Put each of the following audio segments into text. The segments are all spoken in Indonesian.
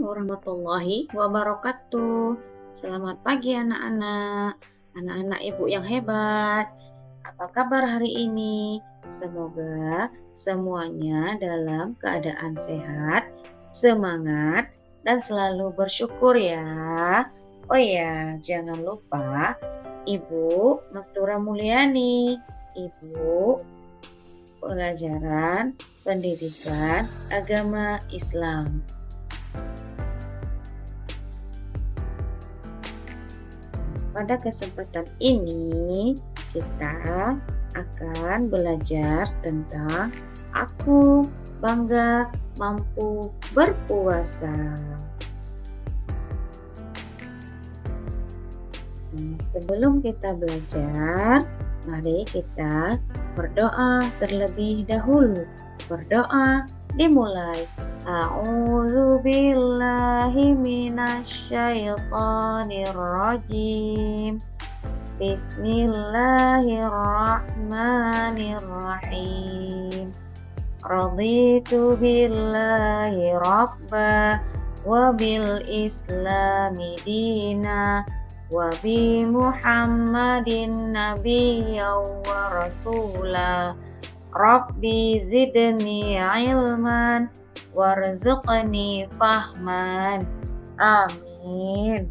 warahmatullahi wabarakatuh. Selamat pagi anak-anak, anak-anak ibu yang hebat. Apa kabar hari ini? Semoga semuanya dalam keadaan sehat, semangat, dan selalu bersyukur ya. Oh ya, jangan lupa Ibu Mastura Mulyani, Ibu Pelajaran Pendidikan Agama Islam. Pada kesempatan ini kita akan belajar tentang aku bangga mampu berpuasa. Sebelum kita belajar, mari kita berdoa terlebih dahulu. Berdoa dimulai. A'udzu billahi minasyaitonir rajim. Bismillahirrahmanirrahim. Raditu billahi rabba wa bil islami dina wa bi Muhammadin nabiyyan wa rasula. Rabbi zidni ilman warzuqni fahman. Amin.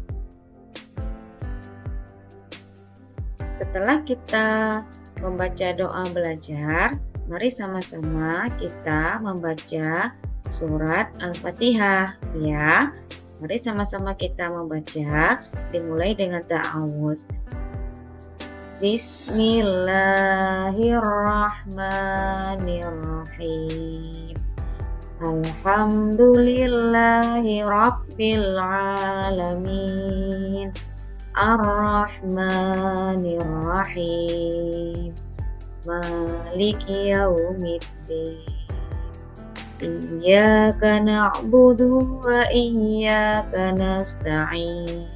Setelah kita membaca doa belajar, mari sama-sama kita membaca surat Al-Fatihah ya. Mari sama-sama kita membaca, dimulai dengan ta'awudz. Bismillahirrahmanirrahim. Alhamdulillahi rabbil alamin. Ar-Rahmanir-Rahim. Maliki yaumiddin. Iyyaka na'budu wa iyyaka nasta'in.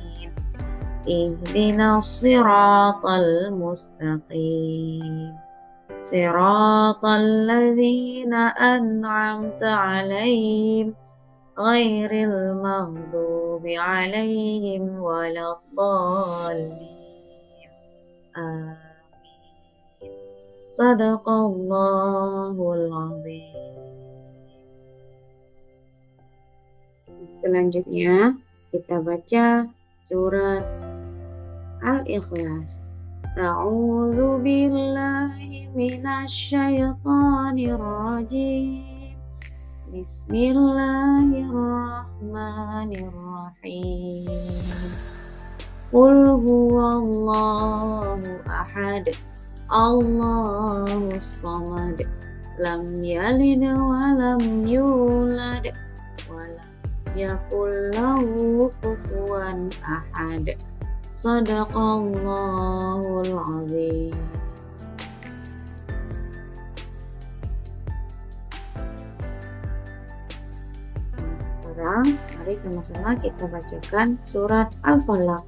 Ihdinas siratal mustaqim. Siratal ladzina an'amta 'alaihim ghairil maghdubi 'alaihim waladdallin. Amin. Shadaqallahul 'azim. Selanjutnya kita baca surat Al-Ikhlas. A'udzu billahi minasyaitonir rajim. Bismillahirrahmanirrahim. Qul huwallahu ahad. Allahus samad. Lam yalid wa lam yulad wa lam yakul lahu kufuwan ahad. Shadaqallahul 'azim. Sekarang mari sama-sama kita bacakan surat Al-Falaq.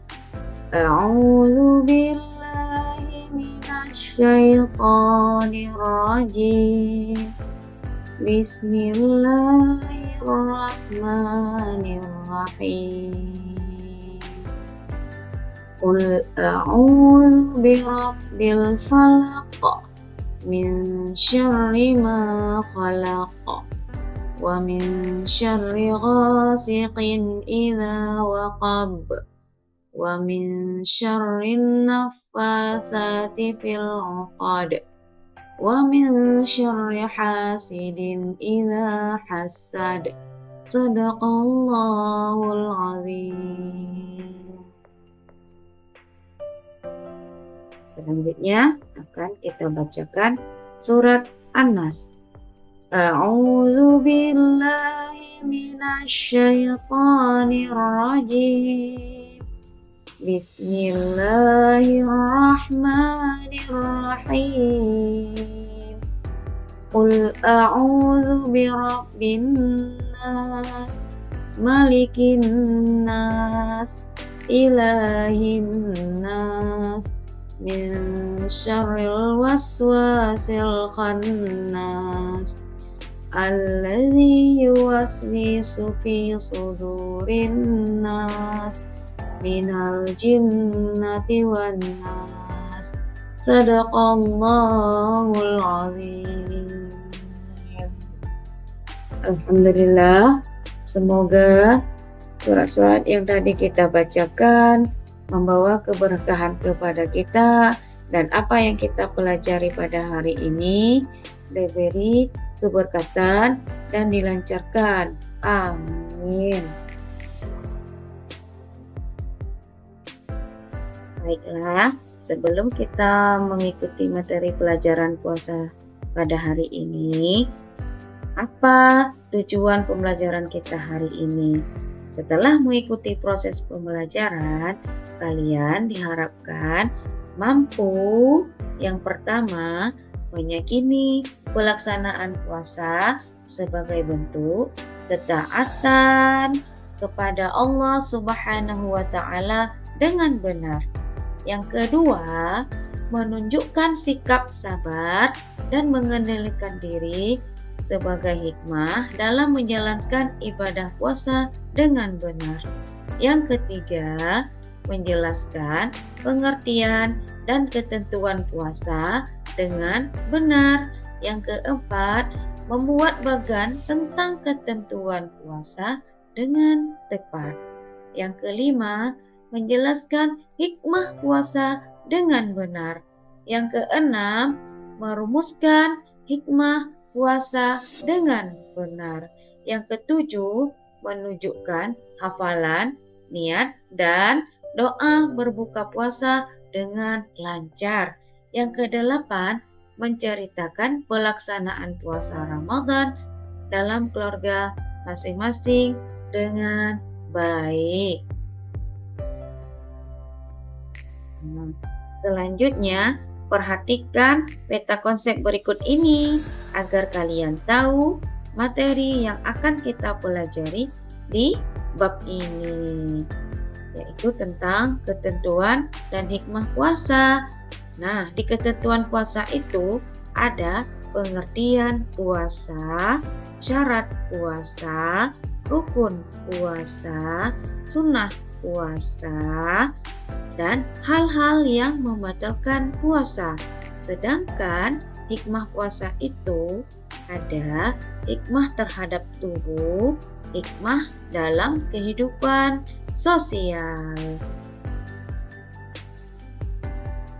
A'udzu billahi minasyaitonir rajim. Bismillahirrahmanirrahim. Qul a'udzu birabbil falaq min syarri ma khalaq wa min syarri ghasiqin idza waqab wa min syarrin naffatsati fil 'uqad wa min syarri hasidin idza hasad. Shadaqallahul 'azim. Selanjutnya akan kita bacakan surat An-Nas. A'udzu billahi minasyaitonir rajim. Bismillahirrahmanirrahim. Qul a'udzu birabbin nas, malikin nas, ilahin nas, min syarril waswasil khannas, alladzi yuwaswisu fi sudurin nas minal jinnati wan nas. Sadaqallahul azim. Alhamdulillah, semoga surat-surat yang tadi kita bacakan membawa keberkahan kepada kita, dan apa yang kita pelajari pada hari ini diberi keberkatan dan dilancarkan. Amin. Baiklah, sebelum kita mengikuti materi pelajaran puasa pada hari ini, apa tujuan pembelajaran kita hari ini? Setelah mengikuti proses pembelajaran, kalian diharapkan mampu yang pertama meyakini pelaksanaan puasa sebagai bentuk ketaatan kepada Allah Subhanahu wa Ta'ala dengan benar. Yang kedua, menunjukkan sikap sabar dan mengendalikan diri sebagai hikmah dalam menjalankan ibadah puasa dengan benar. Yang ketiga, menjelaskan pengertian dan ketentuan puasa dengan benar. Yang keempat, membuat bagan tentang ketentuan puasa dengan tepat. Yang kelima, menjelaskan hikmah puasa dengan benar. Yang keenam, merumuskan hikmah puasa dengan benar. Yang ketujuh, menunjukkan hafalan, niat, dan doa berbuka puasa dengan lancar. Yang kedelapan, menceritakan pelaksanaan puasa Ramadan dalam keluarga masing-masing dengan baik. Selanjutnya, perhatikan peta konsep berikut ini agar kalian tahu materi yang akan kita pelajari di bab ini, yaitu tentang ketentuan dan hikmah puasa. Nah, di ketentuan puasa itu ada pengertian puasa, syarat puasa, rukun puasa, sunnah puasa, dan hal-hal yang membatalkan puasa. Sedangkan hikmah puasa itu ada hikmah terhadap tubuh, hikmah dalam kehidupan sosial.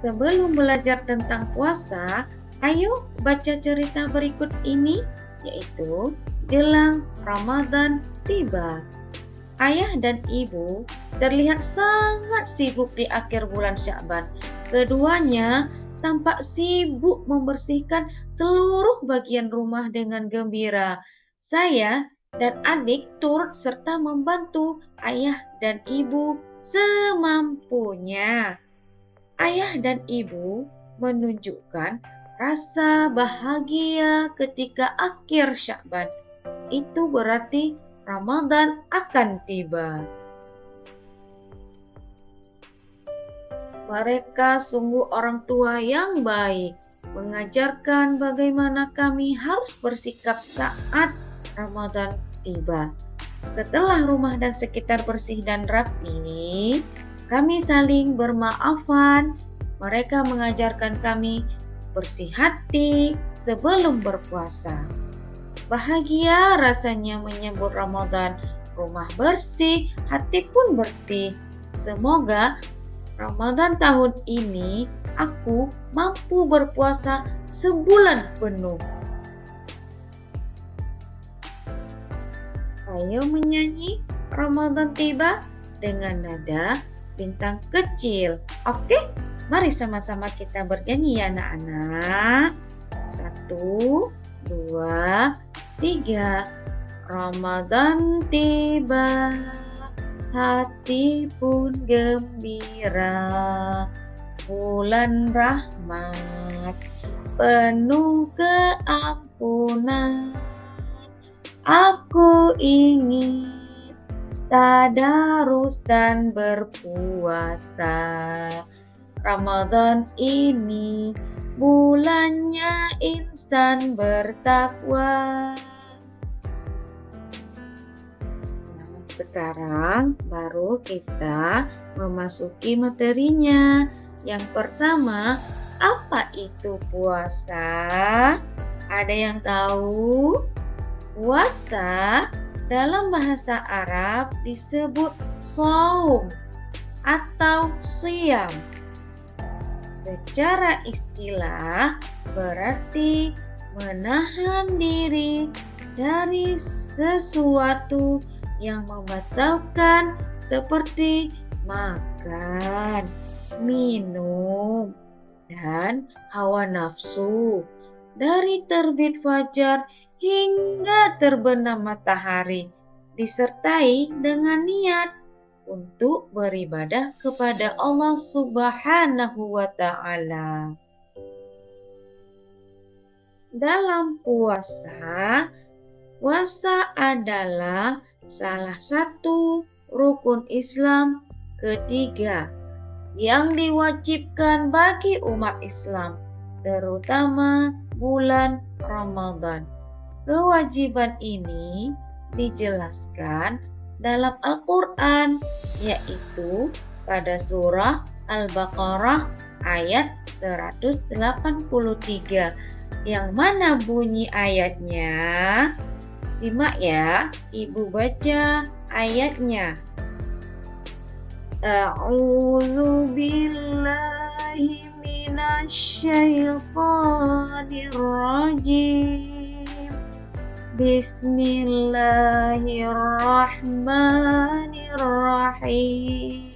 Sebelum belajar tentang puasa, ayo baca cerita berikut ini, yaitu jelang Ramadan tiba. Ayah dan ibu terlihat sangat sibuk di akhir bulan Sya'ban. Keduanya tampak sibuk membersihkan seluruh bagian rumah dengan gembira. Saya dan adik turut serta membantu ayah dan ibu semampunya. Ayah dan ibu menunjukkan rasa bahagia ketika akhir Sya'ban. Itu berarti Ramadan akan tiba. Mereka sungguh orang tua yang baik, mengajarkan bagaimana kami harus bersikap saat Ramadan tiba. Setelah rumah dan sekitar bersih dan rapi, kami saling bermaafan. Mereka mengajarkan kami bersih hati sebelum berpuasa. Bahagia rasanya menyambut Ramadan. Rumah bersih, hati pun bersih. Semoga Ramadan tahun ini aku mampu berpuasa sebulan penuh. Ayo menyanyi Ramadan tiba dengan nada bintang kecil. Oke, mari sama-sama kita bernyanyi ya anak-anak. 1, 2, 3. Ramadan tiba, hati pun gembira. Bulan rahmat, penuh keampunan. Aku ingin tadarus dan berpuasa. Ramadan ini bulannya insan bertakwa. Sekarang baru kita memasuki materinya. Yang pertama, apa itu puasa? Ada yang tahu? Puasa dalam bahasa Arab disebut shaum atau siyam. Secara istilah berarti menahan diri dari sesuatu yang membatalkan seperti makan, minum, dan hawa nafsu dari terbit fajar hingga terbenam matahari, disertai dengan niat untuk beribadah kepada Allah Subhanahu wa Ta'ala. Dalam puasa adalah salah satu rukun Islam ketiga yang diwajibkan bagi umat Islam, terutama bulan Ramadan. Kewajiban ini dijelaskan dalam Al-Quran, yaitu pada surah Al-Baqarah ayat 183, yang mana bunyi ayatnya? Simak ya, Ibu baca ayatnya. A'udzu billahi minasyaitonir rajim. Bismillahirrahmanirrahim.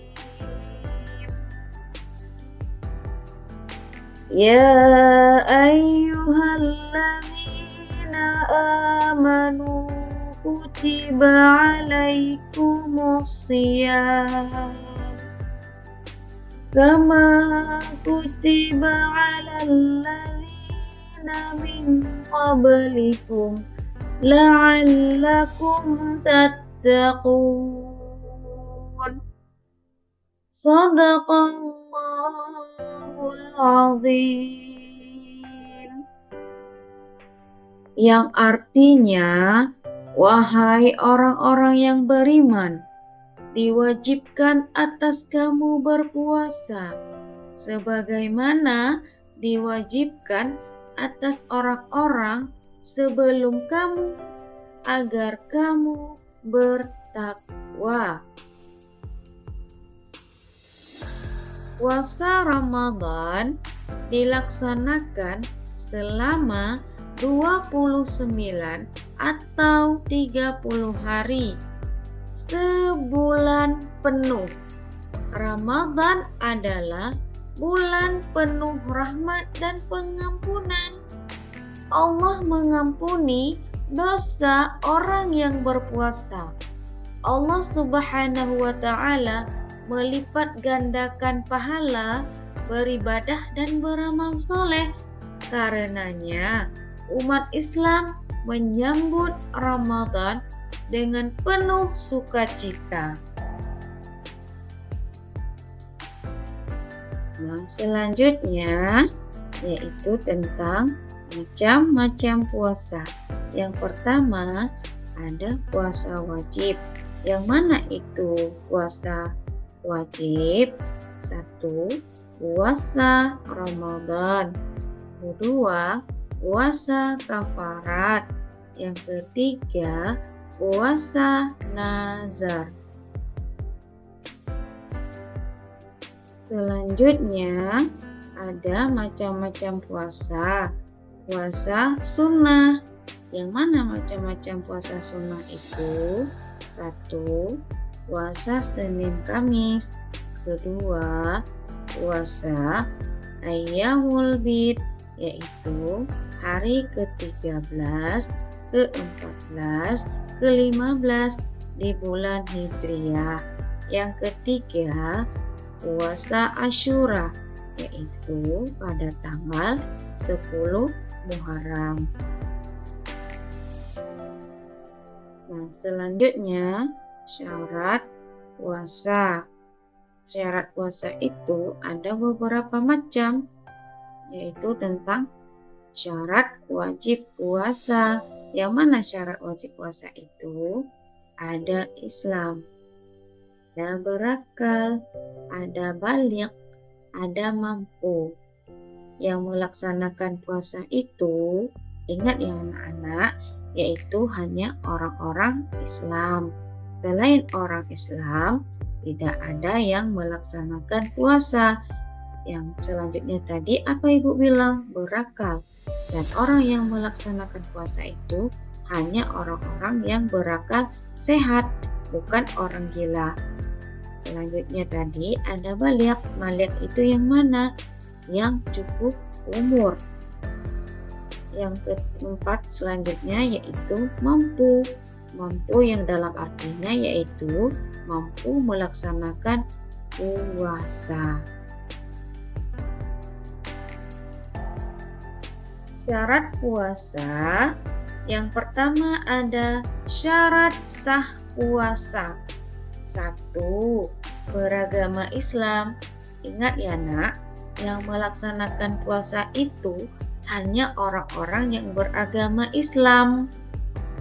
Ya ayyuhalladzina amanu kutiba alaikumus shiyam kama kutiba alal ladzina min qablikum la'allakum tattaqun. Shadaqallahul azim. Yang artinya, wahai orang-orang yang beriman, diwajibkan atas kamu berpuasa, sebagaimana diwajibkan atas orang-orang sebelum kamu, agar kamu bertakwa. Puasa Ramadan dilaksanakan selama 29 atau 30 hari, sebulan penuh. Ramadan adalah bulan penuh rahmat dan pengampunan. Allah mengampuni dosa orang yang berpuasa. Allah Subhanahu wa Ta'ala melipat gandakan pahala beribadah dan beramal soleh. Karenanya, umat Islam menyambut Ramadan dengan penuh sukacita. Nah, selanjutnya yaitu tentang macam-macam puasa. Yang pertama ada puasa wajib. Yang mana itu puasa wajib? 1. Puasa Ramadan. Kedua, puasa kafarat. Yang ketiga, puasa nazar. Selanjutnya ada macam-macam puasa. Puasa sunnah. Yang mana macam-macam puasa sunnah itu? 1. Puasa Senin Kamis. Kedua, puasa Ayyamul Bid, yaitu hari ke-13, ke-14, ke-15 di bulan Hijriah. Yang ketiga, puasa Asyura, yaitu pada tanggal 10 Muharram. Nah, selanjutnya syarat puasa. Syarat puasa itu ada beberapa macam, yaitu tentang syarat wajib puasa. Yang mana syarat wajib puasa itu? ada Islam, ada berakal, ada baligh, ada mampu. Yang melaksanakan puasa itu, ingat ya anak-anak, yaitu hanya orang-orang Islam. Selain orang Islam, tidak ada yang melaksanakan puasa. Yang selanjutnya tadi apa Ibu bilang? Berakal. Dan orang yang melaksanakan puasa itu hanya orang-orang yang berakal sehat, bukan orang gila. Selanjutnya tadi ada baligh. Baligh itu yang mana? Yang cukup umur. Yang keempat selanjutnya yaitu mampu. Mampu yang dalam artinya yaitu mampu melaksanakan puasa. Syarat puasa. Yang pertama ada syarat sah puasa. 1. Beragama Islam. Ingat ya nak, yang melaksanakan puasa itu hanya orang-orang yang beragama Islam.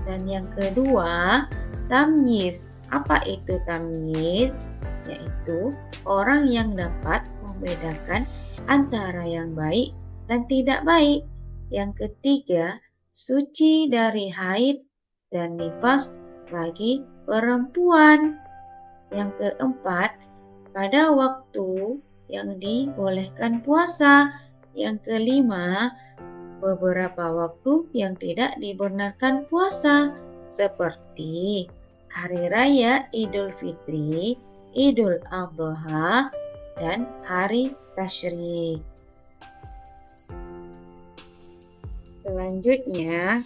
Dan yang kedua, tamyiz. Apa itu tamyiz? Yaitu orang yang dapat membedakan antara yang baik dan tidak baik. Yang ketiga, suci dari haid dan nifas bagi perempuan. Yang keempat, pada waktu yang dibolehkan puasa. Yang kelima, beberapa waktu yang tidak dibenarkan puasa, seperti Hari Raya Idul Fitri, Idul Adha, dan Hari Tasyrik. Selanjutnya,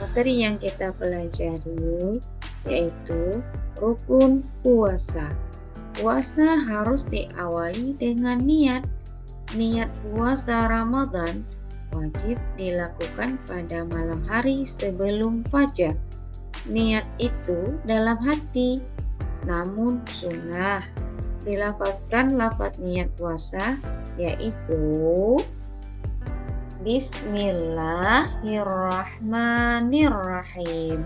materi yang kita pelajari yaitu rukun puasa. Puasa harus diawali dengan niat. Niat puasa Ramadan wajib dilakukan pada malam hari sebelum fajar. Niat itu dalam hati, namun sunnah. Dilafazkan lafaz niat puasa yaitu Bismillahirrahmanirrahim.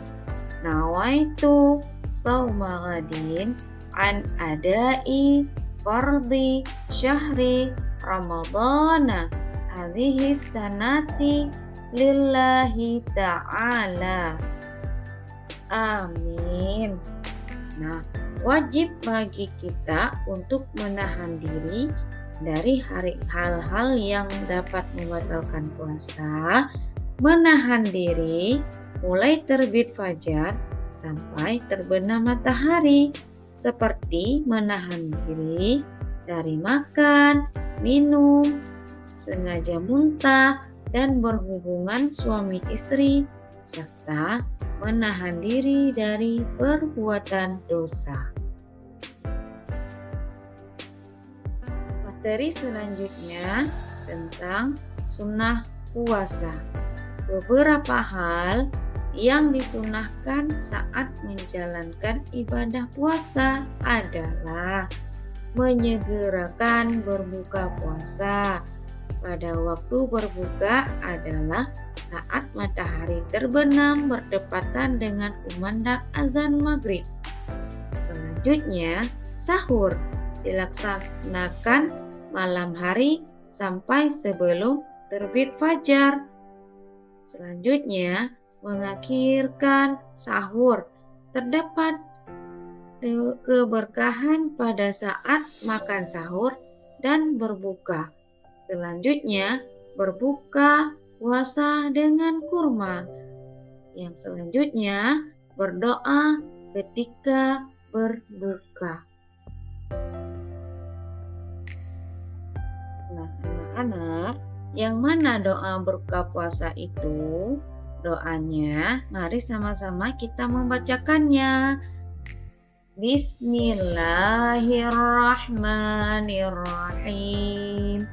Nawaitu sauma ghadin an adai fardhi syahri ramadana hadhihi sanati lillahi ta'ala. Amin. Nah, wajib bagi kita untuk menahan diri dari hal-hal yang dapat membatalkan puasa, menahan diri mulai terbit fajar sampai terbenam matahari, seperti menahan diri dari makan, minum, sengaja muntah, dan berhubungan suami istri, serta menahan diri dari perbuatan dosa. Materi selanjutnya tentang sunnah puasa. Beberapa hal yang disunahkan saat menjalankan ibadah puasa adalah menyegerakan berbuka puasa. Pada waktu berbuka adalah saat matahari terbenam berdepatan dengan kumandang azan maghrib. Selanjutnya, sahur dilaksanakan malam hari sampai sebelum terbit fajar. Selanjutnya, mengakhirkan sahur. Terdapat keberkahan pada saat makan sahur dan berbuka. Selanjutnya, berbuka puasa dengan kurma. Yang selanjutnya, berdoa ketika berbuka. Nah, anak-anak, yang mana doa berbuka puasa itu? Doanya, mari sama-sama kita membacakannya. Bismillahirrahmanirrahim.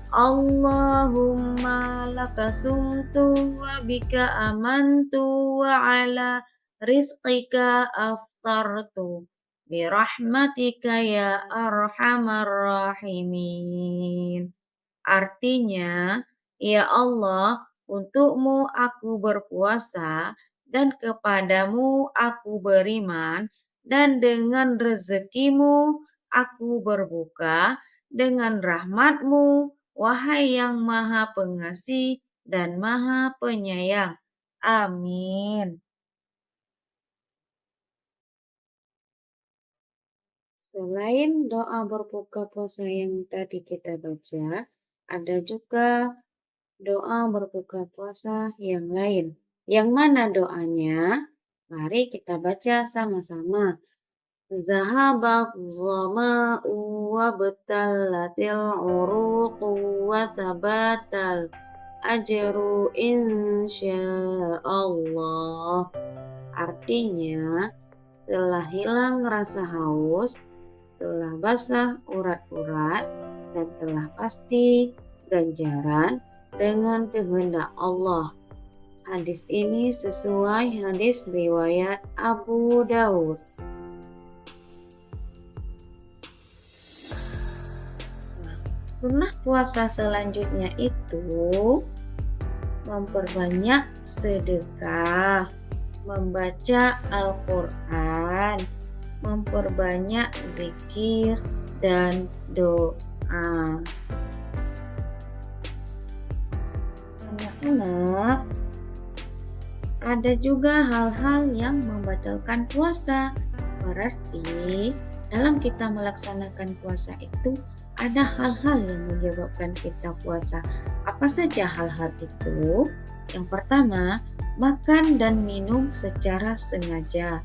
Allahumma laka sumtu wa bika amantu wa ala rizqika aftartu birahmatika ya arhamar rahimin. Artinya, ya Allah, untukmu aku berpuasa dan kepadamu aku beriman, dan dengan rezekimu aku berbuka, dengan rahmatmu, wahai yang maha pengasih dan maha penyayang. Amin. Selain doa berbuka puasa yang tadi kita baca, ada juga doa berbuka puasa yang lain. Yang mana doanya? Mari kita baca sama-sama. Zahabaz zama'u wa batallatil uruqu wa thabatal ajru insyaallah. Artinya, telah hilang rasa haus, telah basah urat-urat, dan telah pasti ganjaran dengan kehendak Allah. Hadis ini sesuai hadis riwayat Abu Daud. Sunnah puasa selanjutnya itu memperbanyak sedekah, membaca Al-Quran, memperbanyak zikir dan doa. Anak-anak, ada juga hal-hal yang membatalkan puasa. Berarti dalam kita melaksanakan puasa itu ada hal-hal yang menyebabkan kita puasa. Apa saja hal-hal itu? Yang pertama, makan dan minum secara sengaja,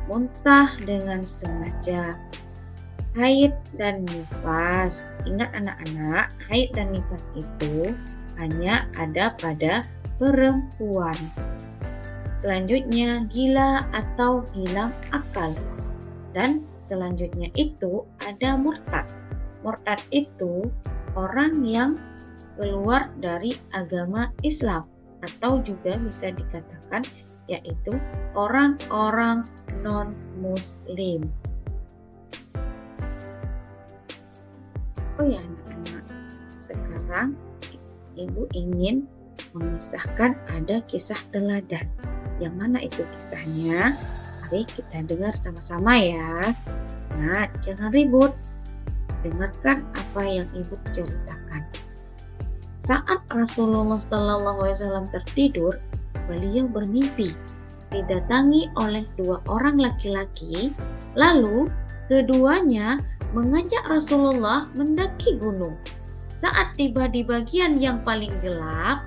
muntah dengan sengaja, haid dan nifas. Ingat anak-anak, haid dan nifas itu hanya ada pada perempuan. Selanjutnya, gila atau hilang akal. Dan selanjutnya itu ada murtad. Murtad itu orang yang keluar dari agama Islam, atau juga bisa dikatakan yaitu orang-orang non-muslim. Oh ya anak-anak, sekarang Ibu ingin mengisahkan ada kisah teladan. Yang mana itu kisahnya? Mari kita dengar sama-sama ya. Nah, jangan ribut. Dengarkan apa yang Ibu ceritakan. Saat Rasulullah SAW tertidur, beliau bermimpi didatangi oleh dua orang laki-laki, lalu keduanya mengajak Rasulullah mendaki gunung. Saat tiba di bagian yang paling gelap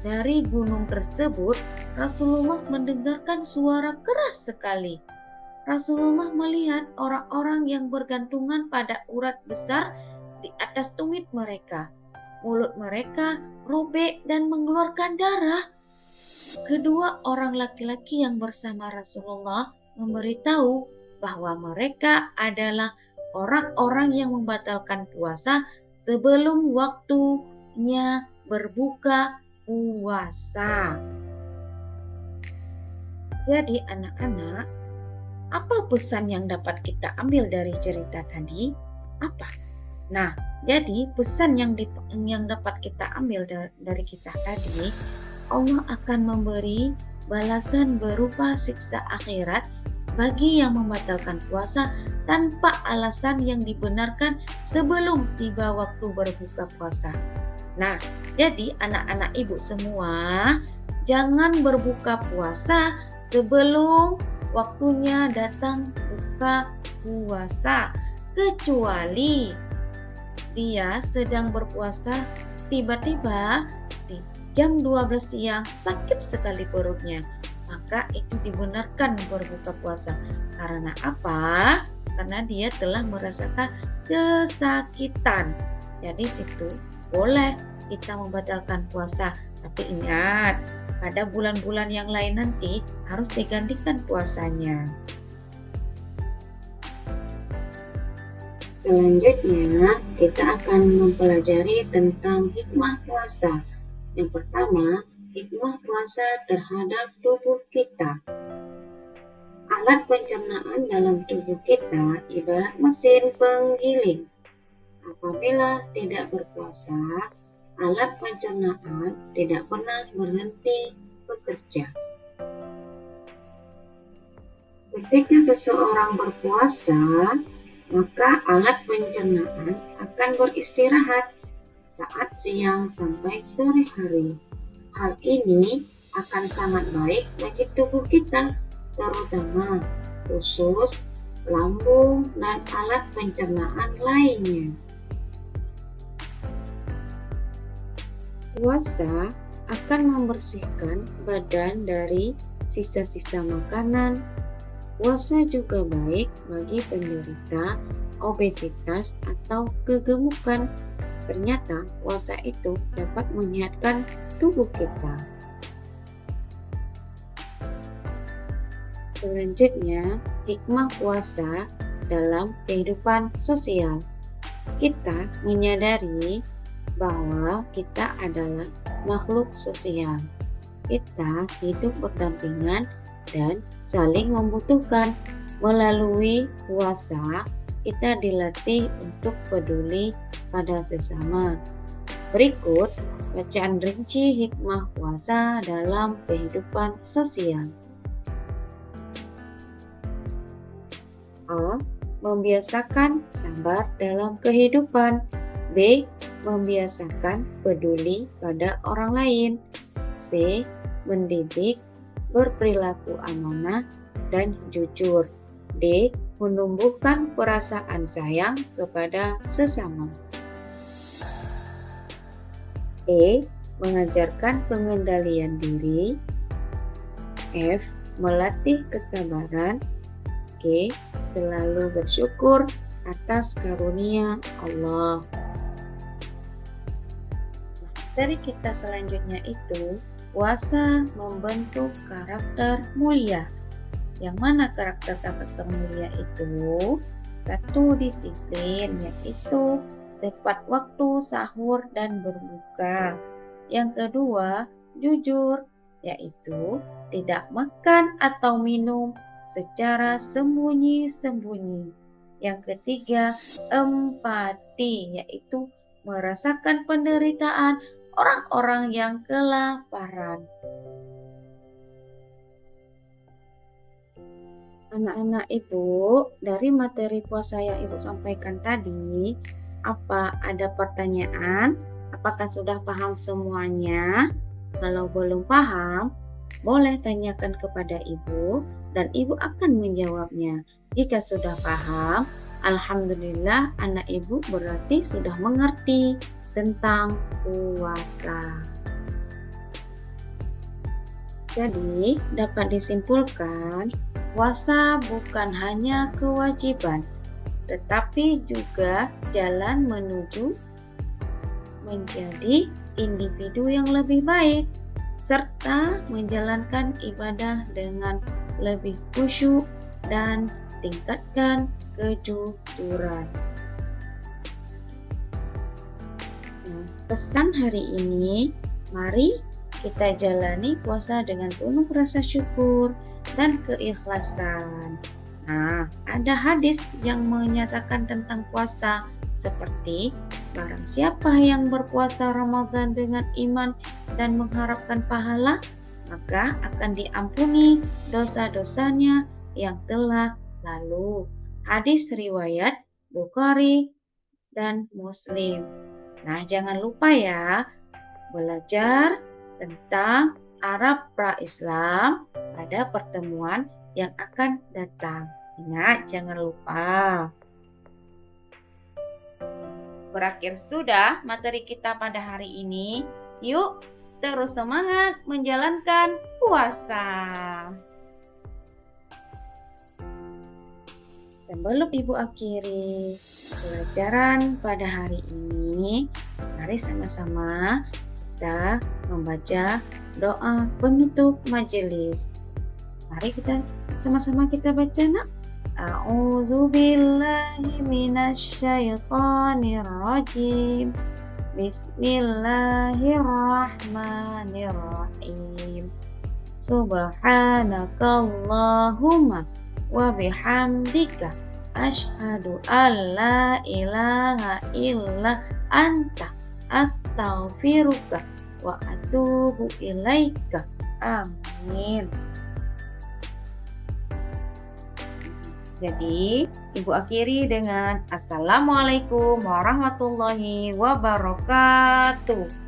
dari gunung tersebut, Rasulullah mendengarkan suara keras sekali. Rasulullah melihat orang-orang yang bergantungan pada urat besar di atas tumit mereka. Mulut mereka robek dan mengeluarkan darah. Kedua orang laki-laki yang bersama Rasulullah memberitahu bahwa mereka adalah orang-orang yang membatalkan puasa sebelum waktunya berbuka puasa. Jadi anak-anak, apa pesan yang dapat kita ambil dari cerita tadi? Apa? Nah, jadi pesan yang dapat kita ambil dari kisah tadi, Allah akan memberi balasan berupa siksa akhirat bagi yang membatalkan puasa tanpa alasan yang dibenarkan sebelum tiba waktu berbuka puasa. Nah, jadi anak-anak Ibu semua, jangan berbuka puasa sebelum waktunya datang buka puasa, kecuali dia sedang berpuasa, tiba-tiba di jam 12 siang sakit sekali perutnya, maka itu dibenarkan berbuka puasa. Karena apa? Karena dia telah merasakan kesakitan. Jadi situ boleh kita membatalkan puasa. Tapi ingat, pada bulan-bulan yang lain nanti harus digantikan puasanya. Selanjutnya, kita akan mempelajari tentang hikmah puasa. Yang pertama, hikmah puasa terhadap tubuh kita. Alat pencernaan dalam tubuh kita ibarat mesin penggiling. Apabila tidak berpuasa, alat pencernaan tidak pernah berhenti bekerja. Ketika seseorang berpuasa, maka alat pencernaan akan beristirahat saat siang sampai sore hari. Hal ini akan sangat baik bagi tubuh kita, terutama usus, lambung, dan alat pencernaan lainnya. Puasa akan membersihkan badan dari sisa-sisa makanan. Puasa juga baik bagi penderita obesitas atau kegemukan. Ternyata puasa itu dapat menyehatkan tubuh kita. Selanjutnya, hikmah puasa dalam kehidupan sosial. Kita menyadari bahwa kita adalah makhluk sosial. Kita hidup berdampingan dan saling membutuhkan. Melalui puasa, kita dilatih untuk peduli pada sesama. Berikut bacaan rinci hikmah puasa dalam kehidupan sosial. A. Membiasakan sabar dalam kehidupan. B. Membiasakan peduli pada orang lain. C. Mendidik berperilaku amanah dan jujur. D. Menumbuhkan perasaan sayang kepada sesama. E. Mengajarkan pengendalian diri. F. Melatih kesabaran. G. Selalu bersyukur atas karunia Allah. Dari kita selanjutnya itu, puasa membentuk karakter mulia. Yang mana karakter mulia itu? 1. Disiplin, yaitu tepat waktu sahur dan berbuka. Yang kedua, jujur, yaitu tidak makan atau minum secara sembunyi-sembunyi. Yang ketiga, empati, yaitu merasakan penderitaan orang-orang yang kelaparan. Anak-anak Ibu, dari materi puasa yang Ibu sampaikan tadi, apa ada pertanyaan? Apakah sudah paham semuanya? Kalau belum paham, boleh tanyakan kepada Ibu dan Ibu akan menjawabnya. Jika sudah paham, alhamdulillah anak Ibu berarti sudah mengerti tentang puasa. Jadi, dapat disimpulkan, puasa bukan hanya kewajiban, tetapi juga jalan menuju menjadi individu yang lebih baik, serta menjalankan ibadah dengan lebih khusyuk dan tingkatkan kejujuran. Pesan hari ini, mari kita jalani puasa dengan penuh rasa syukur dan keikhlasan. Nah, ada hadis yang menyatakan tentang puasa seperti barang siapa yang berpuasa Ramadan dengan iman dan mengharapkan pahala, maka akan diampuni dosa-dosanya yang telah lalu. Hadis riwayat Bukhari dan Muslim. Nah, jangan lupa ya, belajar tentang Arab pra-Islam pada pertemuan yang akan datang. Ingat, jangan lupa. Berakhir sudah materi kita pada hari ini. Yuk, terus semangat menjalankan puasa. Sebelum Ibu akhiri pelajaran pada hari ini, mari sama-sama kita membaca doa penutup majelis. Mari kita sama-sama kita baca, nak. A'udzu billahi minasyaitonir rajim. Bismillahirrahmanirrahim. Subhanakallahumma wa bihamdika asyhadu an la ilaha illa anta astaghfiruka wa atubu ilaika. Amin. Jadi, Ibu akhiri dengan Assalamualaikum warahmatullahi wabarakatuh.